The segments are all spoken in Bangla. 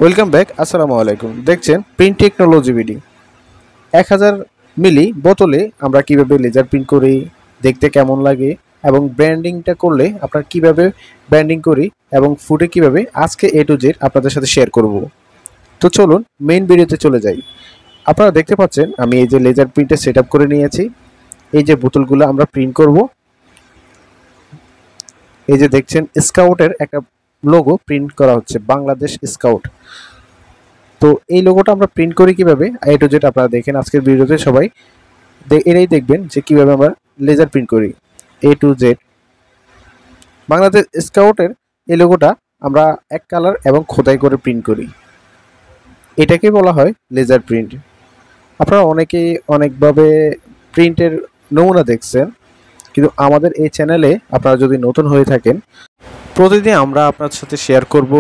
Welcome back. আসসালামু আলাইকুম। দেখছেন প্রিন্ট টেকনোলজি ভিডিও। 1000 মিলি বোতলে আমরা কিভাবে লেজার প্রিন্ট করি, দেখতে কেমন লাগে এবং ব্র্যান্ডিংটা করলে আপনারা কিভাবে ব্র্যান্ডিং করি এবং ফুটে কিভাবে আজকে এ টু জেড আপনাদের সাথে শেয়ার করব। তো চলুন মেইন ভিডিওতে চলে যাই। আপনারা দেখতে পাচ্ছেন আমি এই যে লেজার প্রিন্টে সেটআপ করে নিয়েছি। এই যে বোতলগুলো আমরা প্রিন্ট করব। এই যে দেখছেন স্কাউটের একটা লোগো প্রিন্ট করা হচ্ছে, বাংলাদেশ স্কাউট। তো এই লোগোটা আমরা প্রিন্ট করি কিভাবে এ টু জেড আপনারা দেখেন আজকের ভিডিওতে। সবাই এটাই দেখবেন যে কিভাবে আমরা লেজার প্রিন্ট করি এ টু জেড। বাংলাদেশ স্কাউটের এই লোগোটা আমরা এক কালার এবং খোদাই করে প্রিন্ট করি, এটাকে বলা হয় লেজার প্রিন্ট। আপনারা অনেকেই অনেকভাবে প্রিন্টের নমুনা দেখছেন, কিন্তু আমাদের এই চ্যানেলে আপনারা যদি নতুন হয়ে থাকেন, প্রতিদিন আমরা আপনার সাথে শেয়ার করব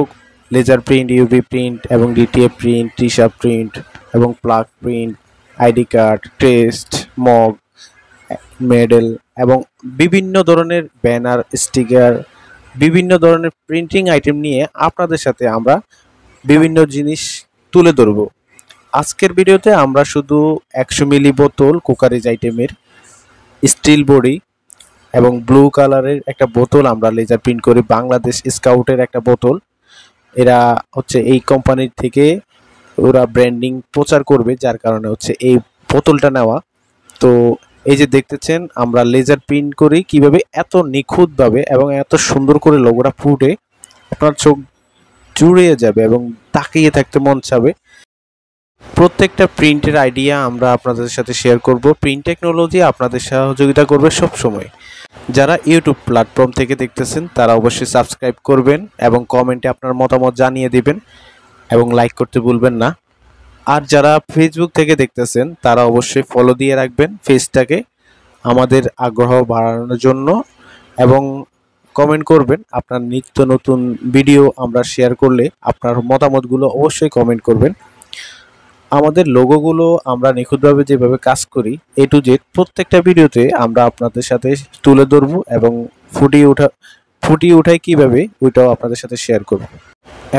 লেজার প্রিন্ট, ইউভি প্রিন্ট এবং ডিটিএফ প্রিন্ট, টি-শার্ট প্রিন্ট এবং plug print, ID card, test, mug, medal এবং বিভিন্ন ধরনের ব্যানার, স্টিকার, বিভিন্ন ধরনের প্রিন্টিং আইটেম নিয়ে আপনাদের সাথে আমরা বিভিন্ন জিনিস তুলে ধরব। আজকের ভিডিওতে আমরা শুধু 100 মিলি বোতল কুকারেজ আইটেমের স্টিল বডি এবং ব্লু কালারের একটা বোতল আমরা লেজার প্রিন্ট করি, বাংলাদেশ স্কাউটের একটা বোতল। এরা হচ্ছে এই কোম্পানির থেকে ওরা ব্র্যান্ডিং প্রচার করবে, যার কারণে হচ্ছে এই বোতলটা নেওয়া। তো এই যে দেখতেছেন আমরা লেজার প্রিন্ট করি কিভাবে এত নিখুঁতভাবে এবং এত সুন্দর করে লোগোটা ফুটে আপনার চোখ জুড়িয়ে যাবে এবং তাকিয়ে থাকতে মন চাবে। প্রত্যেকটা প্রিন্টের আইডিয়া আমরা আপনাদের সাথে শেয়ার করব। প্রিন্ট টেকনোলজি আপনাদের সহযোগিতা করবে সব সময়। যারা ইউটিউব প্ল্যাটফর্ম থেকে দেখতেছেন তারা অবশ্যই সাবস্ক্রাইব করবেন এবং কমেন্টে আপনার মতামত জানিয়ে দিবেন এবং লাইক করতে ভুলবেন না। আর যারা ফেসবুক থেকে দেখতেছেন তারা অবশ্যই ফলো দিয়ে রাখবেন পেজটাকে, আমাদের আগ্রহ বাড়ানোর জন্য, এবং কমেন্ট করবেন আপনার নিত্য নতুন ভিডিও আমরা শেয়ার করলে আপনার মতামতগুলো অবশ্যই কমেন্ট করবেন। আমাদের লোগোগুলো আমরা নিখুঁতভাবে যেভাবে কাজ করি এ টু জেড প্রত্যেকটা ভিডিওতে আমরা আপনাদের সাথে তুলে ধরবো এবং ফুটিয়ে উঠাই কিভাবে ওইটাও আপনাদের সাথে শেয়ার করব।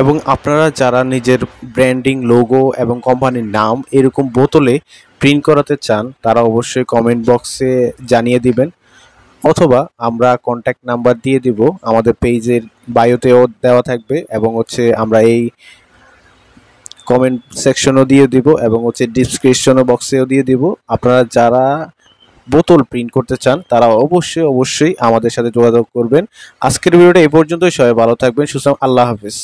এবং আপনারা যারা নিজের ব্র্যান্ডিং, লোগো এবং কোম্পানির নাম এরকম বোতলে প্রিন্ট করাতে চান তারা অবশ্যই কমেন্ট বক্সে জানিয়ে দিবেন, অথবা আমরা কন্ট্যাক্ট নাম্বার দিয়ে দিব, আমাদের পেজের বায়োতেও দেওয়া থাকবে এবং হচ্ছে আমরা এই কমেন্ট সেকশনও দিয়ে দিব এবং হচ্ছে ডিসক্রিপশনও বক্সেও দিয়ে দিব। আপনারা যারা বোতল প্রিন্ট করতে চান তারা অবশ্যই আমাদের সাথে যোগাযোগ করবেন। আজকের ভিডিওটা এই পর্যন্তই। সবাই ভালো থাকবেন, সুস্থ, আল্লাহ হাফেজ।